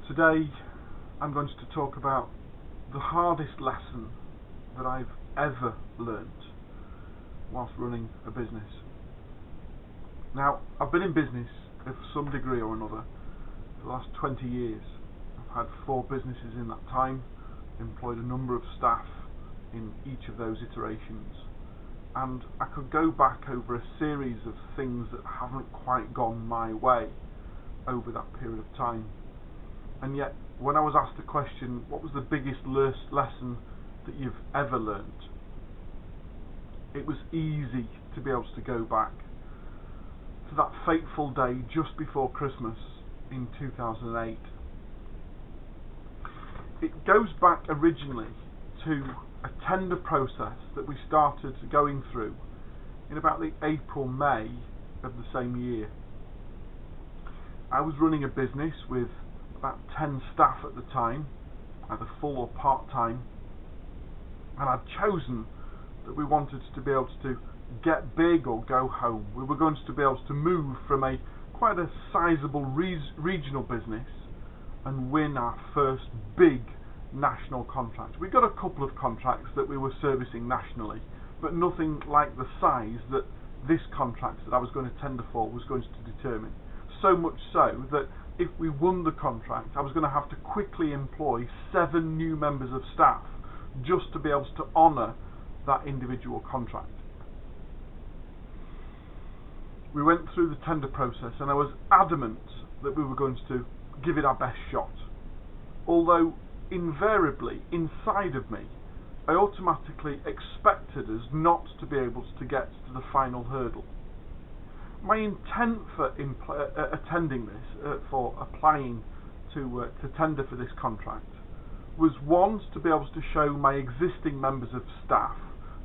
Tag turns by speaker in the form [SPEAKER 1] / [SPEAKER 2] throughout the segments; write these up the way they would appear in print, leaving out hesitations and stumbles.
[SPEAKER 1] Today I'm going to talk about the hardest lesson that I've ever learnt whilst running a business. Now, I've been in business of some degree or another for the last 20 years. I've had 4 businesses in that time, employed a number of staff in each of those iterations, and I could go back over a series of things that haven't quite gone my way over that period of time. And yet, when I was asked the question, what was the biggest lesson that you've ever learnt? It was easy to be able to go back to that fateful day just before Christmas in 2008. It goes back originally to a tender process that we started going through in about the April-May of the same year. I was running a business with about 10 staff at the time, either full or part-time, and I'd chosen that we wanted to be able to get big or go home. We were going to be able to move from quite a sizable regional business and win our first big national contract. We got a couple of contracts that we were servicing nationally, but nothing like the size that this contract that I was going to tender for was going to determine. So much so that if we won the contract, I was going to have to quickly employ 7 new members of staff just to be able to honour that individual contract. We went through the tender process and I was adamant that we were going to give it our best shot. Although invariably inside of me I automatically expected us not to be able to get to the final hurdle. My intent for attending this, for applying to tender for this contract, was one, to be able to show my existing members of staff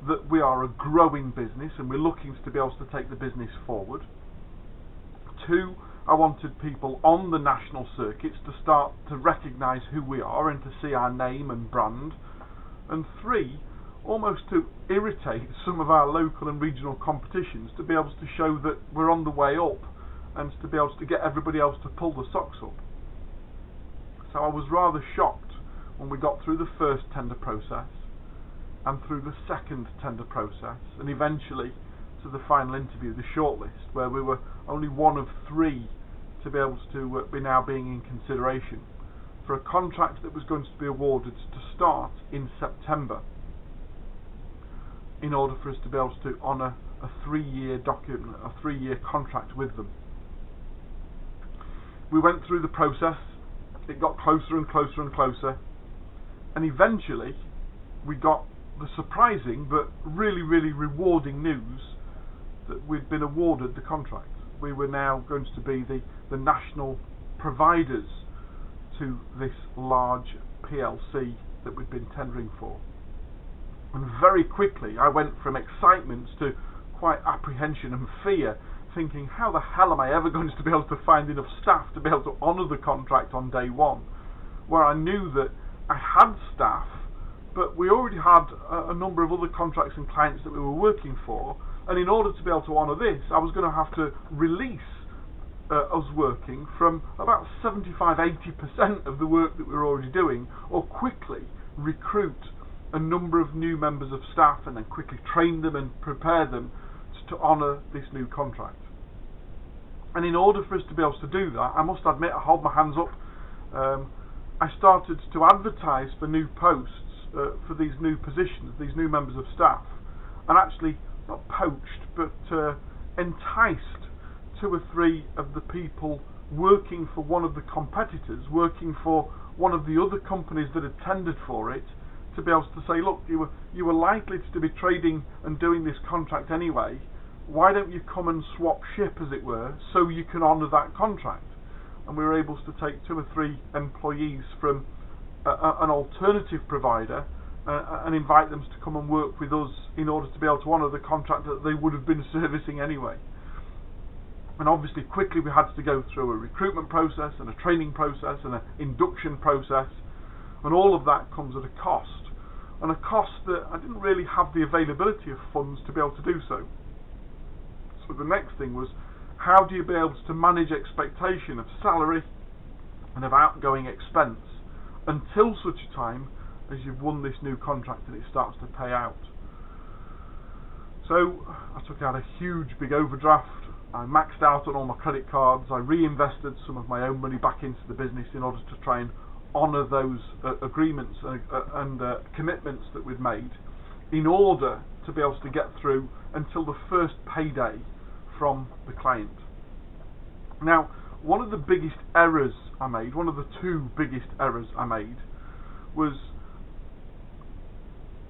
[SPEAKER 1] that we are a growing business and we're looking to be able to take the business forward. 2, I wanted people on the national circuits to start to recognise who we are and to see our name and brand. And 3, almost to irritate some of our local and regional competitions, to be able to show that we're on the way up and to be able to get everybody else to pull the socks up. So I was rather shocked when we got through the first tender process and through the second tender process and eventually to the final interview, the shortlist, where we were only one of 3 to be able to be now being in consideration for a contract that was going to be awarded to start in September, in order for us to be able to honour a 3-year document, a 3-year contract with them. We went through the process, it got closer and closer and closer, and eventually we got the surprising but really, really rewarding news that we'd been awarded the contract. We were now going to be the national providers to this large PLC that we'd been tendering for. And very quickly I went from excitement to quite apprehension and fear, thinking, how the hell am I ever going to be able to find enough staff to be able to honour the contract on day one? Where I knew that I had staff, but we already had a number of other contracts and clients that we were working for, and in order to be able to honour this, I was going to have to release us working from about 75-80% of the work that we were already doing, or quickly recruit a number of new members of staff and then quickly train them and prepare them to honour this new contract. And in order for us to be able to do that, I must admit, I hold my hands up, I started to advertise for new posts for these new positions, these new members of staff, and actually not poached but enticed 2 or 3 of the people working for one of the competitors, working for one of the other companies that had tendered for it, to be able to say, look, you were likely to be trading and doing this contract anyway, why don't you come and swap ship, as it were, so you can honour that contract? And we were able to take 2 or 3 employees from an alternative provider and invite them to come and work with us in order to be able to honour the contract that they would have been servicing anyway. And obviously quickly we had to go through a recruitment process and a training process and an induction process, and all of that comes at a cost, and a cost that I didn't really have the availability of funds to be able to do so. So the next thing was, how do you be able to manage expectation of salary and of outgoing expense until such a time as you've won this new contract and it starts to pay out. So I took out a huge big overdraft, I maxed out on all my credit cards, I reinvested some of my own money back into the business in order to try and honour those agreements and commitments that we'd made, in order to be able to get through until the first payday from the client. Now, one of the biggest errors I made, one of the two biggest errors I made, was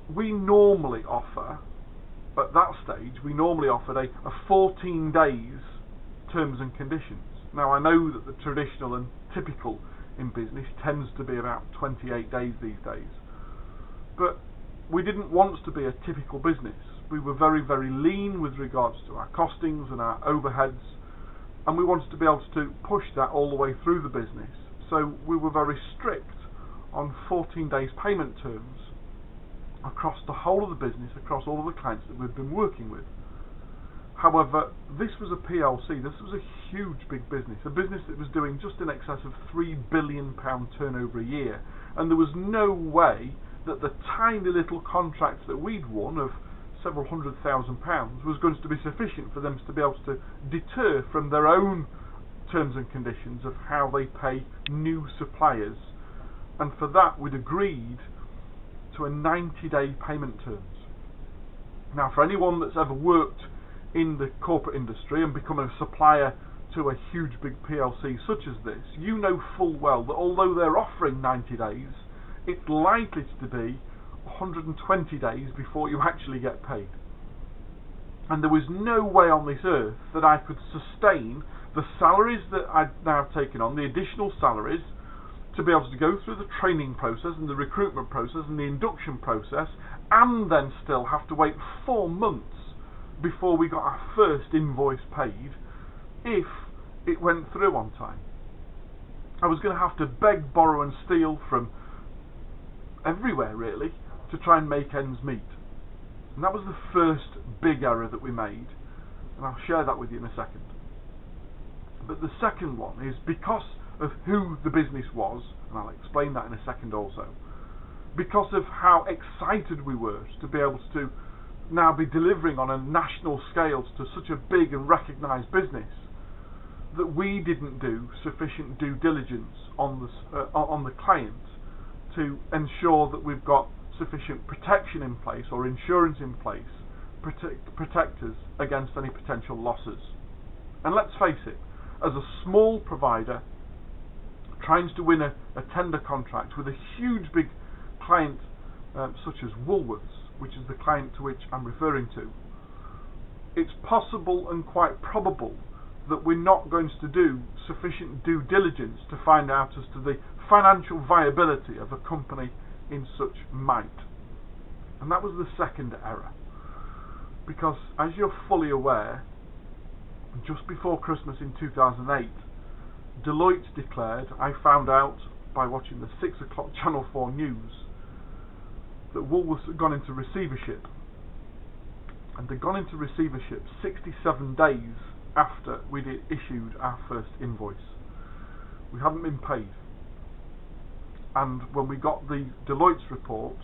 [SPEAKER 1] we normally offer, at that stage, we normally offered a 14 days terms and conditions. Now, I know that the traditional and typical in business tends to be about 28 days these days, but we didn't want to be a typical business. We were very, very lean with regards to our costings and our overheads, and we wanted to be able to push that all the way through the business. So we were very strict on 14 days payment terms across the whole of the business, across all of the clients that we've been working with. However, this was a PLC, this was a huge big business, a business that was doing just in excess of £3 billion turnover a year, and there was no way that the tiny little contract that we'd won of several £100,000 was going to be sufficient for them to be able to deter from their own terms and conditions of how they pay new suppliers. And for that we'd agreed to a 90-day payment terms. Now, for anyone that's ever worked in the corporate industry and become a supplier to a huge big PLC such as this, you know full well that although they're offering 90 days, it's likely to be 120 days before you actually get paid. And there was no way on this earth that I could sustain the salaries that I'd now taken on, the additional salaries, to be able to go through the training process and the recruitment process and the induction process, and then still have to wait 4 months before we got our first invoice paid if it went through on time. I was going to have to beg, borrow and steal from everywhere really to try and make ends meet. And that was the first big error that we made, and I'll share that with you in a second. But the second one is because of who the business was, and I'll explain that in a second also, because of how excited we were to be able to now be delivering on a national scale to such a big and recognised business, that we didn't do sufficient due diligence on the client to ensure that we've got sufficient protection in place or insurance in place protect us against any potential losses. And let's face it, as a small provider trying to win a tender contract with a huge big client such as Woolworths, which is the client to which I'm referring to, it's possible and quite probable that we're not going to do sufficient due diligence to find out as to the financial viability of a company in such might. And that was the second error, because as you're fully aware, just before Christmas in 2008, Deloitte declared, I found out by watching the 6 o'clock Channel 4 news, that Woolworths had gone into receivership. And they'd gone into receivership 67 days after we'd issued our first invoice. We hadn't been paid. And when we got the Deloitte's report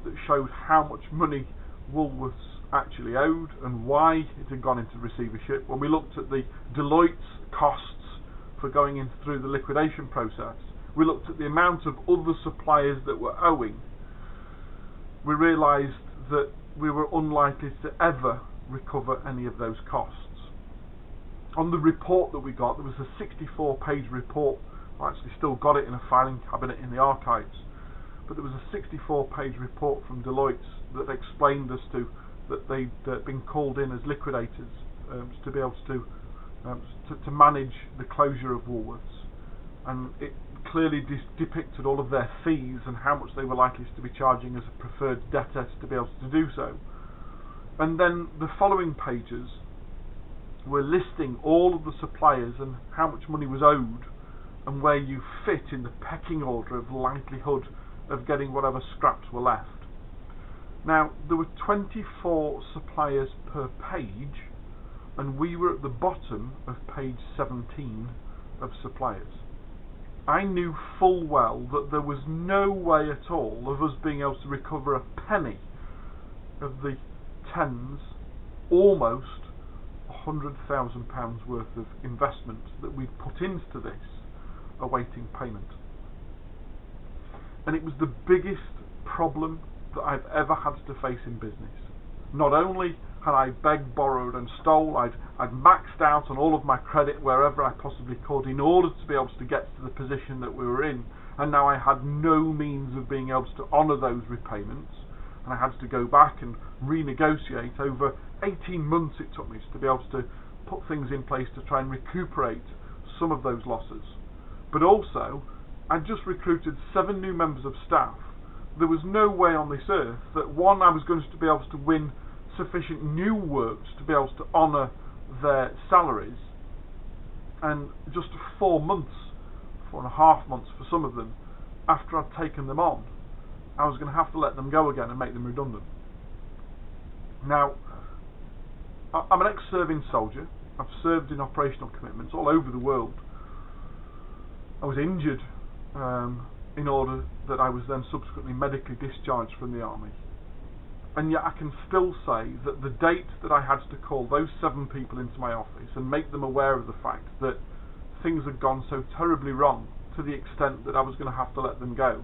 [SPEAKER 1] that showed how much money Woolworths actually owed and why it had gone into receivership, when we looked at the Deloitte's costs for going in through the liquidation process, we looked at the amount of other suppliers that were owing, we realised that we were unlikely to ever recover any of those costs. On the report that we got, there was a 64-page report. I actually still got it in a filing cabinet in the archives, but there was a 64-page report from Deloitte that explained as to that they'd been called in as liquidators to be able to manage the closure of Woolworths, and it clearly depicted all of their fees and how much they were likely to be charging as a preferred debtor to be able to do so. And then the following pages were listing all of the suppliers and how much money was owed and where you fit in the pecking order of likelihood of getting whatever scraps were left. Now, there were 24 suppliers per page, and we were at the bottom of page 17 of suppliers. I knew full well that there was no way at all of us being able to recover a penny of the tens, almost £100,000 worth of investment that we'd put into this, awaiting payment. And it was the biggest problem that I've ever had to face in business. Not only had I begged, borrowed and stole, I'd maxed out on all of my credit wherever I possibly could in order to be able to get to the position that we were in, and now I had no means of being able to honour those repayments, and I had to go back and renegotiate. Over 18 months it took me to be able to put things in place to try and recuperate some of those losses. But also, I just recruited 7 new members of staff. There was no way on this earth that, one, I was going to be able to win sufficient new works to be able to honour their salaries, and just 4 months, 4.5 months for some of them, after I'd taken them on, I was going to have to let them go again and make them redundant. Now, I'm an ex-serving soldier. I've served in operational commitments all over the world. I was injured in order that I was then subsequently medically discharged from the army. And yet I can still say that the date that I had to call those 7 people into my office and make them aware of the fact that things had gone so terribly wrong, to the extent that I was going to have to let them go,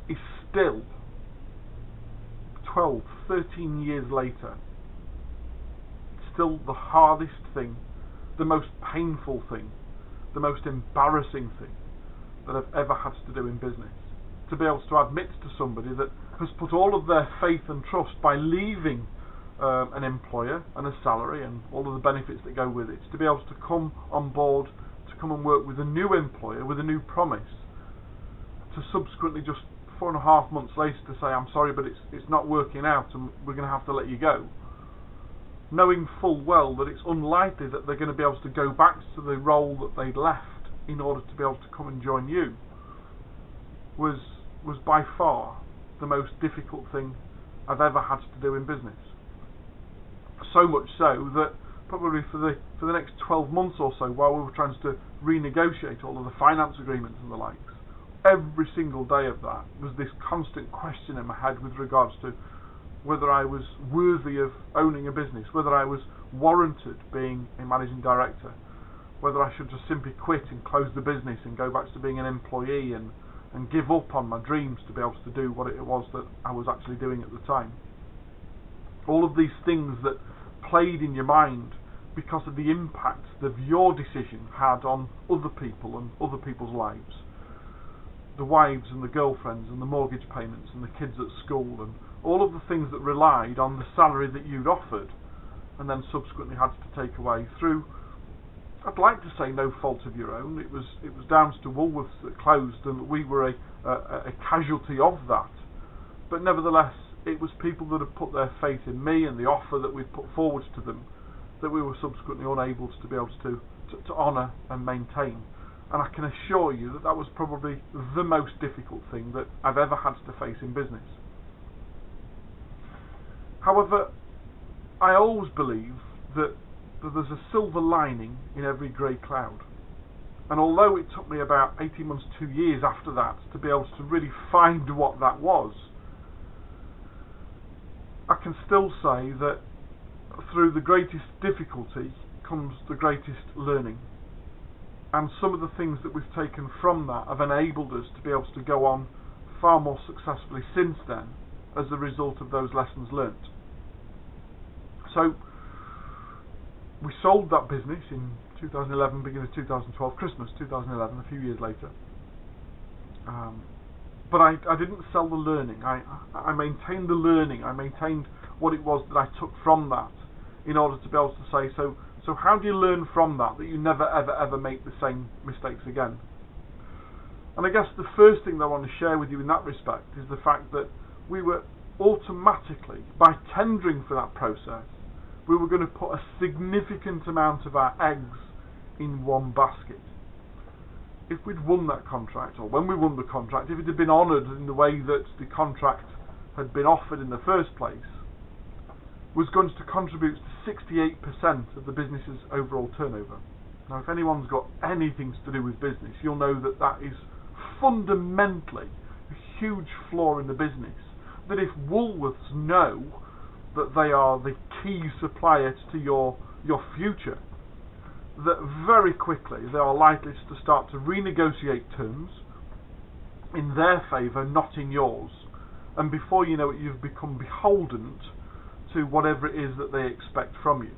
[SPEAKER 1] is still 12, 13 years later, still the hardest thing, the most painful thing, the most embarrassing thing that I've ever had to do in business. To be able to admit to somebody that has put all of their faith and trust by leaving an employer and a salary and all of the benefits that go with it, to be able to come on board, to come and work with a new employer, with a new promise, to subsequently just 4.5 months later to say, I'm sorry, but it's not working out and we're going to have to let you go, knowing full well that it's unlikely that they're going to be able to go back to the role that they'd left in order to be able to come and join you, was by far the most difficult thing I've ever had to do in business. So much so that probably for the next 12 months or so, while we were trying to renegotiate all of the finance agreements and the likes, every single day of that was this constant question in my head with regards to whether I was worthy of owning a business, whether I was warranted being a managing director, whether I should just simply quit and close the business and go back to being an employee and give up on my dreams to be able to do what it was that I was actually doing at the time. All of these things that played in your mind because of the impact that your decision had on other people and other people's lives. The wives and the girlfriends and the mortgage payments and the kids at school and all of the things that relied on the salary that you'd offered and then subsequently had to take away through, I'd like to say, no fault of your own. It was Downs to Woolworths that closed, and we were a casualty of that. But nevertheless, it was people that had put their faith in me and the offer that we'd put forward to them that we were subsequently unable to be able to honour and maintain. And I can assure you that that was probably the most difficult thing that I've ever had to face in business. However, I always believe that there's a silver lining in every grey cloud. And although it took me about 18 months, 2 years after that to be able to really find what that was, I can still say that through the greatest difficulty comes the greatest learning. And some of the things that we've taken from that have enabled us to be able to go on far more successfully since then as a result of those lessons learnt. So, we sold that business in 2011, beginning of 2012, Christmas 2011, a few years later. But I didn't sell the learning. I maintained the learning. I maintained what it was that I took from that in order to be able to say, so how do you learn from that you never ever make the same mistakes again? And I guess the first thing that I want to share with you in that respect is the fact that we were automatically, by tendering for that process, we were going to put a significant amount of our eggs in one basket. If we'd won that contract, or when we won the contract, if it had been honoured in the way that the contract had been offered in the first place, was going to contribute to 68% of the business's overall turnover. Now, if anyone's got anything to do with business, you'll know that that is fundamentally a huge flaw in the business. That if Woolworths know that they are the key supplier to your future, that very quickly they are likely to start to renegotiate terms in their favour, not in yours. And before you know it, you've become beholden to whatever it is that they expect from you.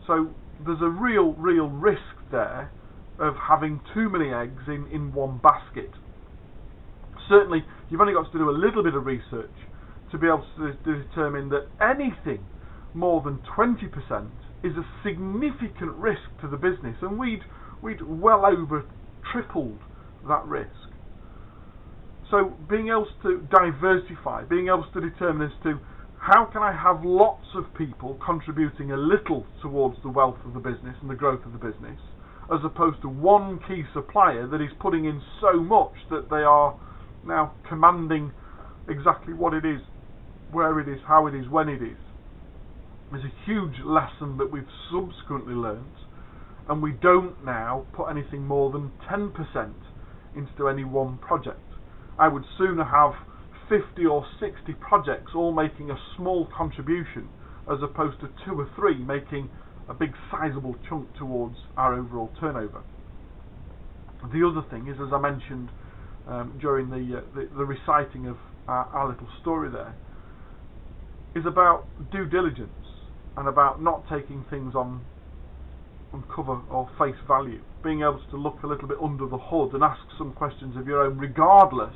[SPEAKER 1] So there's a real risk there of having too many eggs in one basket. Certainly, you've only got to do a little bit of research to be able to determine that anything more than 20% is a significant risk to the business, and we'd well over tripled that risk. So being able to diversify, being able to determine as to how can I have lots of people contributing a little towards the wealth of the business and the growth of the business, as opposed to one key supplier that is putting in so much that they are now commanding exactly what it is, where it is, how it is, when it is. There's a huge lesson that we've subsequently learnt, and we don't now put anything more than 10% into any one project. I would sooner have 50 or 60 projects all making a small contribution as opposed to 2 or 3 making a big sizable chunk towards our overall turnover. The other thing is, as I mentioned during the reciting of our little story there, is about due diligence and about not taking things on cover or face value, being able to look a little bit under the hood and ask some questions of your own regardless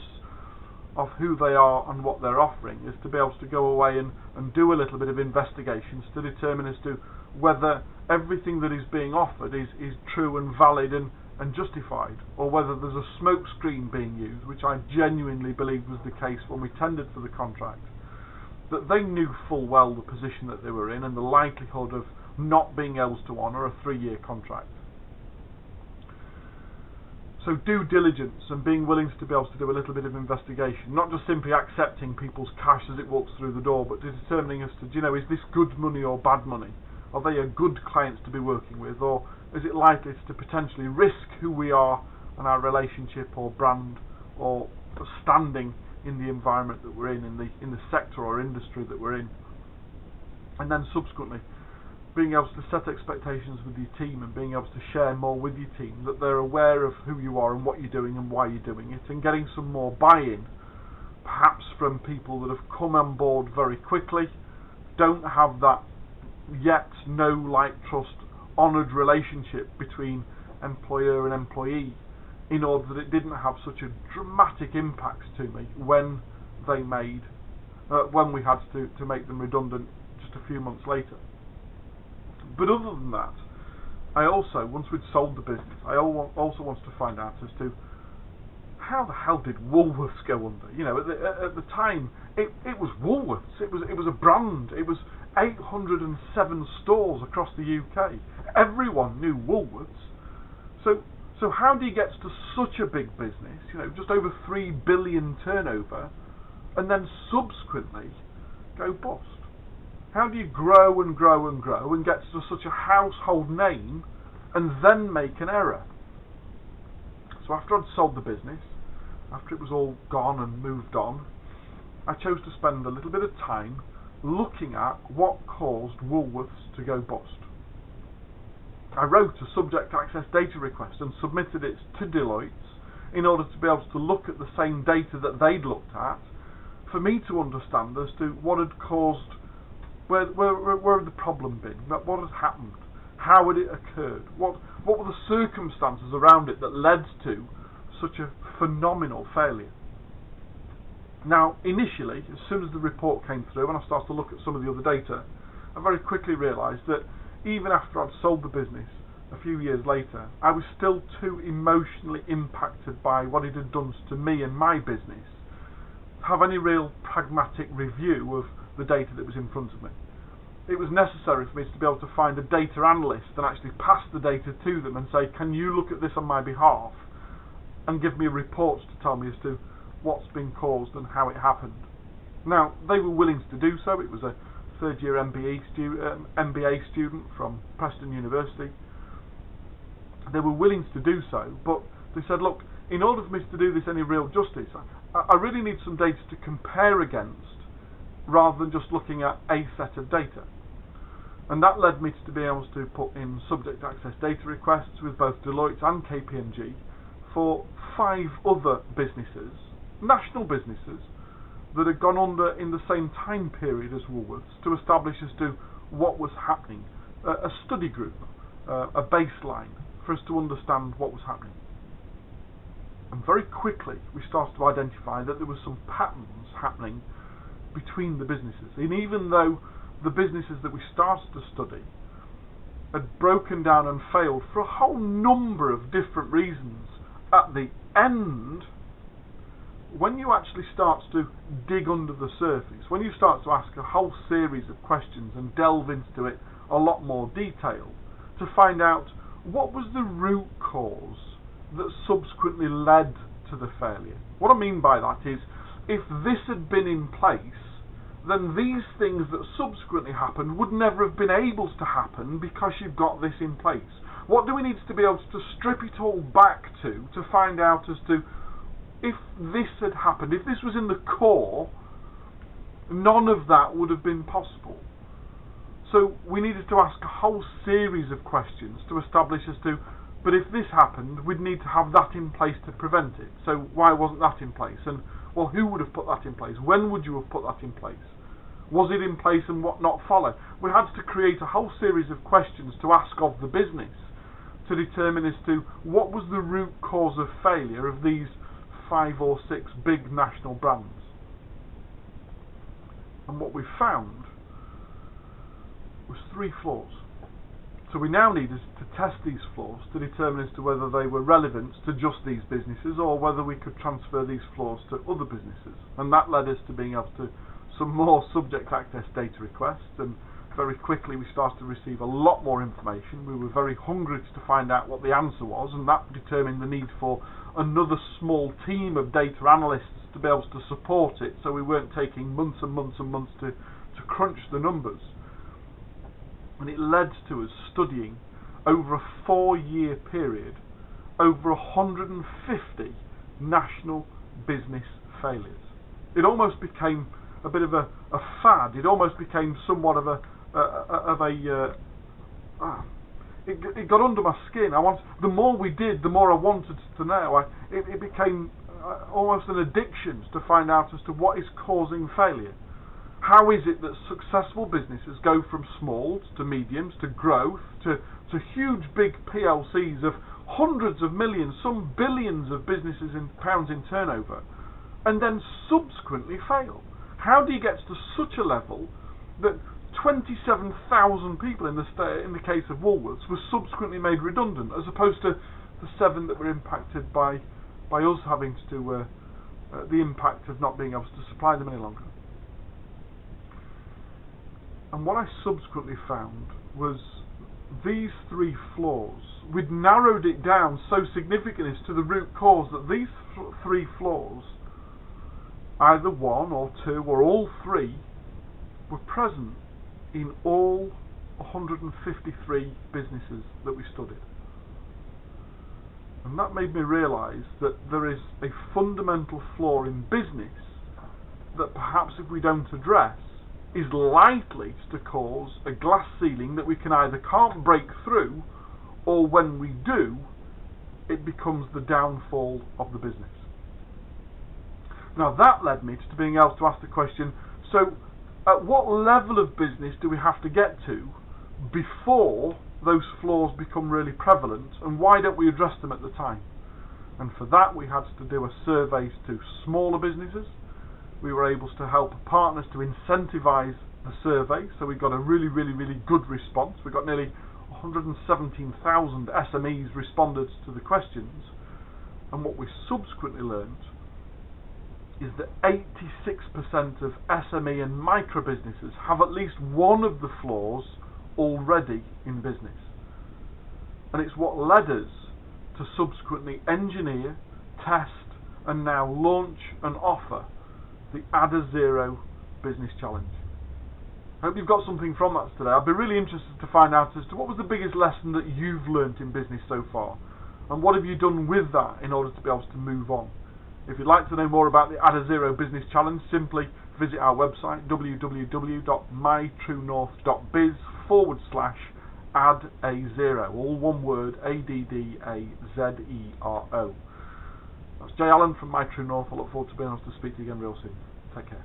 [SPEAKER 1] of who they are and what they're offering, is to be able to go away and do a little bit of investigations to determine as to whether everything that is being offered is true and valid and justified, or whether there's a smoke screen being used, which I genuinely believe was the case when we tendered for the contract, that they knew full well the position that they were in and the likelihood of not being able to honour a 3-year contract. So due diligence and being willing to be able to do a little bit of investigation, not just simply accepting people's cash as it walks through the door, but determining as to, is this good money or bad money? Are they a good clients to be working with, or is it likely to potentially risk who we are and our relationship or brand or standing in the environment that we're in the sector or industry that we're in? And then subsequently, being able to set expectations with your team and being able to share more with your team, that they're aware of who you are and what you're doing and why you're doing it, and getting some more buy-in, perhaps from people that have come on board very quickly, don't have that yet know, like, trust, honoured relationship between employer and employee, in order that it didn't have such a dramatic impact to me when we had to make them redundant just a few months later. But other than that, I also, once we'd sold the business, I also wanted to find out as to how the hell did Woolworths go under? At the time, it was Woolworths. It was a brand. It was 807 stores across the UK. Everyone knew Woolworths. So how do you get to such a big business, just over 3 billion turnover, and then subsequently go bust? How do you grow and grow and grow and get to such a household name and then make an error? So after I'd sold the business, after it was all gone and moved on, I chose to spend a little bit of time looking at what caused Woolworths to go bust. I wrote a subject access data request and submitted it to Deloitte in order to be able to look at the same data that they'd looked at, for me to understand as to what had caused, where had the problem been, what had happened, how had it occurred, what were the circumstances around it that led to such a phenomenal failure. Now, initially, as soon as the report came through and I started to look at some of the other data, I very quickly realised that even after I'd sold the business a few years later, I was still too emotionally impacted by what it had done to me and my business to have any real pragmatic review of the data that was in front of me. It was necessary for me to be able to find a data analyst and actually pass the data to them and say, can you look at this on my behalf and give me reports to tell me as to what's been caused and how it happened. Now, they were willing to do so. It was a third-year MBA student from Preston University. they were willing to do so, but they said, look, in order for me to do this any real justice, I really need some data to compare against rather than just looking at a set of data. And that led me to be able to put in subject access data requests with both Deloitte and KPMG for 5 other businesses, national businesses, that had gone under in the same time period as Woolworths, to establish as to what was happening, a study group, a baseline for us to understand what was happening. And very quickly we started to identify that there were some patterns happening between the businesses. And even though the businesses that we started to study had broken down and failed for a whole number of different reasons, at the end, when you actually start to dig under the surface, when you start to ask a whole series of questions and delve into it a lot more detail to find out what was the root cause that subsequently led to the failure. What I mean by that is, if this had been in place, then these things that subsequently happened would never have been able to happen because you've got this in place. What do we need to be able to strip it all back to find out as to, if this had happened, if this was in the core, none of that would have been possible. So we needed to ask a whole series of questions to establish as to, but if this happened, we'd need to have that in place to prevent it. So why wasn't that in place? And, well, who would have put that in place? When would you have put that in place? Was it in place, and what not follow? We had to create a whole series of questions to ask of the business to determine as to what was the root cause of failure of these 5 or 6 big national brands. And what we found was 3 flaws. So we now needed to test these flaws to determine as to whether they were relevant to just these businesses or whether we could transfer these flaws to other businesses. And that led us to being able to some more subject access data requests, and very quickly we started to receive a lot more information. We were very hungry to find out what the answer was, and that determined the need for another small team of data analysts to be able to support it, so we weren't taking months and months and months to crunch the numbers. And it led to us studying over a 4-year period over 150 national business failures. It almost became a bit of a fad. It almost became somewhat of it got under my skin. The more we did, the more I wanted to know. It became almost an addiction to find out as to what is causing failure. How is it that successful businesses go from smalls to mediums to growth to huge big PLCs of hundreds of millions, some billions of businesses in pounds in turnover, and then subsequently fail? How do you get to such a level that 27,000 people in the case of Woolworths were subsequently made redundant, as opposed to the 7 that were impacted by us having to do the impact of not being able to supply them any longer? And what I subsequently found was these 3 flaws. We'd narrowed it down so significantly as to the root cause that these 3 flaws, either 1 or 2 or all 3, were present in all 153 businesses that we studied. And that made me realise that there is a fundamental flaw in business that perhaps if we don't address is likely to cause a glass ceiling that we can't break through, or when we do, it becomes the downfall of the business. Now that led me to being able to ask the question, so at what level of business do we have to get to before those flaws become really prevalent, and why don't we address them at the time? And for that we had to do a survey to smaller businesses. We were able to help partners to incentivise the survey, so we got a really good response. We got nearly 117,000 SMEs responded to the questions, and what we subsequently learned is that 86% of SME and micro businesses have at least one of the flaws already in business. And it's what led us to subsequently engineer, test, and now launch and offer the Adder Zero Business Challenge. I hope you've got something from that today. I'd be really interested to find out as to what was the biggest lesson that you've learnt in business so far, and what have you done with that in order to be able to move on. If you'd like to know more about the Add a Zero Business Challenge, simply visit our website www.mytruenorth.biz/add-a-zero, all one word, ADDAZERO. That's Jay Allen from My True North. I look forward to being able to speak to you again real soon. Take care.